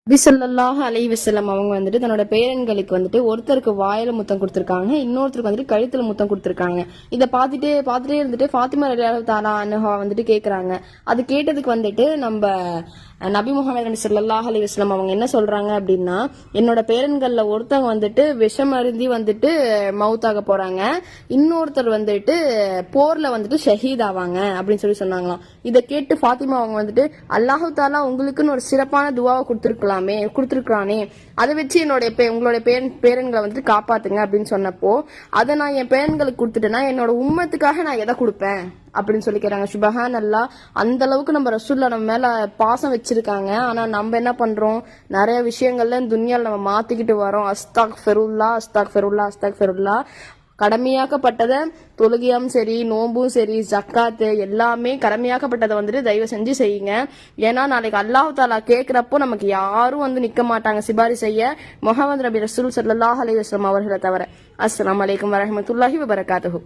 நபி ஸல்லல்லாஹு அலைஹி வஸல்லம் அவங்க வந்துட்டு தன்னோட பேரன்களுக்கு வந்துட்டு ஒருத்தருக்கு வாயில முத்தம் கொடுத்திருக்காங்க, இன்னொருத்தருக்கு வந்துட்டு கழுத்துல முத்தம் கொடுத்திருக்காங்க. இதை பார்த்துட்டே இருந்துட்டு ஃபாத்திமா ரலியல்லாஹு தஆலா அன்ஹா வந்துட்டு கேக்குறாங்க. அது கேட்டதுக்கு வந்துட்டு நம்ம நபி முஹம்மது ஸல்லல்லாஹு அலைஹி வஸல்லம் அவங்க என்ன சொல்றாங்க அப்படின்னா, என்னோட பேரன்கள்ல ஒருத்தவங்க வந்துட்டு விஷம் அருந்தி வந்துட்டு மவுத்தாக போறாங்க, இன்னொருத்தர் வந்துட்டு போர்ல வந்துட்டு ஷஹீத் ஆவாங்க அப்படின்னு சொன்னாங்களாம். இதை கேட்டு ஃபாத்திமா அவங்க வந்துட்டு அல்லாஹு தாலா உங்களுக்குன்னு ஒரு சிறப்பான துவாவை கொடுத்துருக்கானே, அதை வச்சு உங்களுடைய பேரன்களை வந்துட்டு காப்பாத்துங்க அப்படின்னு சொன்னப்போ, அதை நான் என் பேரன்களுக்கு கொடுத்துட்டேன்னா என்னோட உம்மத்துக்காக நான் எதை கொடுப்பேன் அப்படின்னு சொல்லி கேட்டாங்க. சுபஹான் அல்லா, அந்த அளவுக்கு நம்ம ரசூல்லா நம்ம மேல பாசம் வச்சிருக்காங்க. ஆனா நம்ம என்ன பண்றோம், நிறைய விஷயங்கள்ல துன்யால நம்ம மாத்திக்கிட்டு வரோம். அஸ்தாக்ஃபிருல்லா அஸ்தாக்ஃபிருல்லா அஸ்தாக்ஃபிருல்லா. கடமையாக்கப்பட்டதை தொழுகையும் சரி, நோம்பும் சரி, ஜக்காத்து எல்லாமே கடமையாக்கப்பட்டதை வந்துட்டு தயவு செஞ்சு செய்யுங்க. ஏன்னா நாளைக்கு அல்லாஹ் தாலா கேட்கிறப்போ நமக்கு யாரும் வந்து நிக்க மாட்டாங்க சிபாரி செய்ய, முஹம்மது நபி ரசூல் ஸல்லல்லாஹு அலைஹி வஸல்லம் அவர்களை தவிர. அஸ்ஸலாமு அலைக்கும் வரஹ்மத்துல்லாஹி வபரகாத்துஹு.